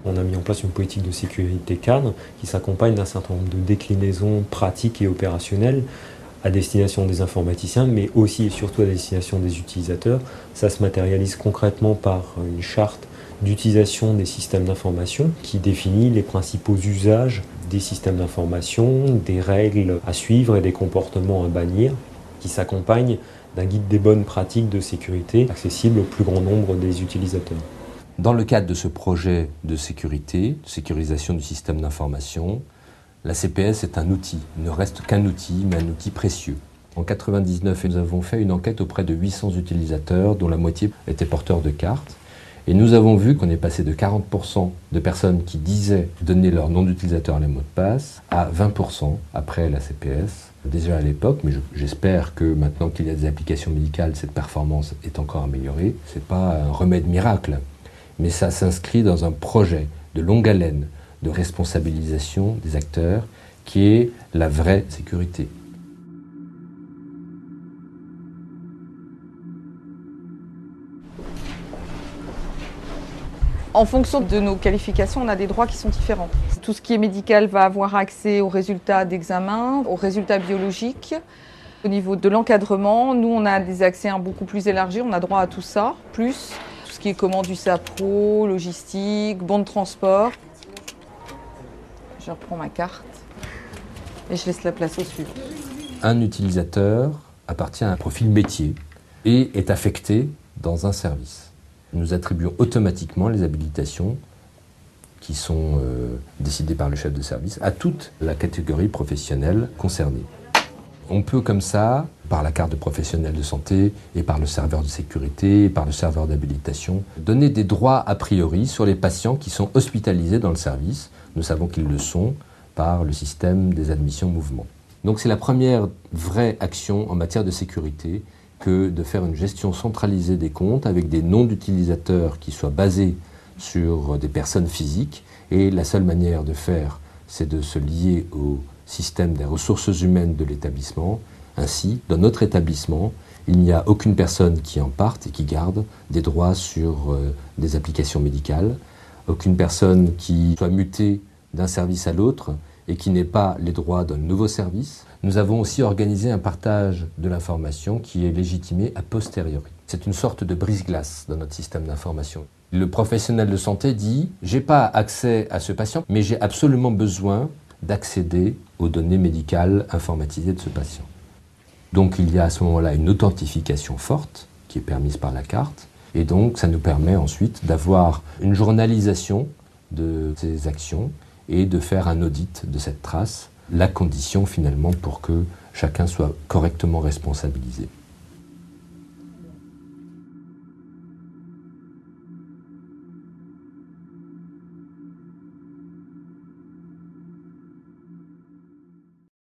On a mis en place une politique de sécurité cadre qui s'accompagne d'un certain nombre de déclinaisons pratiques et opérationnelles à destination des informaticiens, mais aussi et surtout à destination des utilisateurs. Ça se matérialise concrètement par une charte d'utilisation des systèmes d'information qui définit les principaux usages des systèmes d'information, des règles à suivre et des comportements à bannir, qui s'accompagne d'un guide des bonnes pratiques de sécurité accessible au plus grand nombre des utilisateurs. Dans le cadre de ce projet de sécurité, de sécurisation du système d'information, la CPS est un outil, il ne reste qu'un outil, mais un outil précieux. En 1999, nous avons fait une enquête auprès de 800 utilisateurs, dont la moitié étaient porteurs de cartes. Et nous avons vu qu'on est passé de 40% de personnes qui disaient donner leur nom d'utilisateur et les mots de passe à 20% après la CPS. Déjà à l'époque, mais j'espère que maintenant qu'il y a des applications médicales, cette performance est encore améliorée. Ce n'est pas un remède miracle, mais ça s'inscrit dans un projet de longue haleine de responsabilisation des acteurs qui est la vraie sécurité. En fonction de nos qualifications, on a des droits qui sont différents. Tout ce qui est médical va avoir accès aux résultats d'examen, aux résultats biologiques. Au niveau de l'encadrement, nous, on a des accès beaucoup plus élargis, on a droit à tout ça, plus tout ce qui est commande du SAPRO, logistique, bon de transport. Je reprends ma carte et je laisse la place au suivant. Un utilisateur appartient à un profil métier et est affecté dans un service. Nous attribuons automatiquement les habilitations qui sont décidées par le chef de service à toute la catégorie professionnelle concernée. On peut comme ça, par la carte de professionnel de santé et par le serveur de sécurité et par le serveur d'habilitation, donner des droits a priori sur les patients qui sont hospitalisés dans le service. Nous savons qu'ils le sont par le système des admissions mouvement. Donc c'est la première vraie action en matière de sécurité que de faire une gestion centralisée des comptes avec des noms d'utilisateurs qui soient basés sur des personnes physiques. Et la seule manière de faire, c'est de se lier au système des ressources humaines de l'établissement. Ainsi, dans notre établissement, il n'y a aucune personne qui en parte et qui garde des droits sur des applications médicales, aucune personne qui soit mutée d'un service à l'autre et qui n'ait pas les droits d'un nouveau service. Nous avons aussi organisé un partage de l'information qui est légitimé a posteriori. C'est une sorte de brise-glace dans notre système d'information. Le professionnel de santé dit « j'ai pas accès à ce patient, mais j'ai absolument besoin d'accéder aux données médicales informatisées de ce patient ». Donc il y a à ce moment-là une authentification forte qui est permise par la carte et donc ça nous permet ensuite d'avoir une journalisation de ces actions et de faire un audit de cette trace, la condition finalement pour que chacun soit correctement responsabilisé.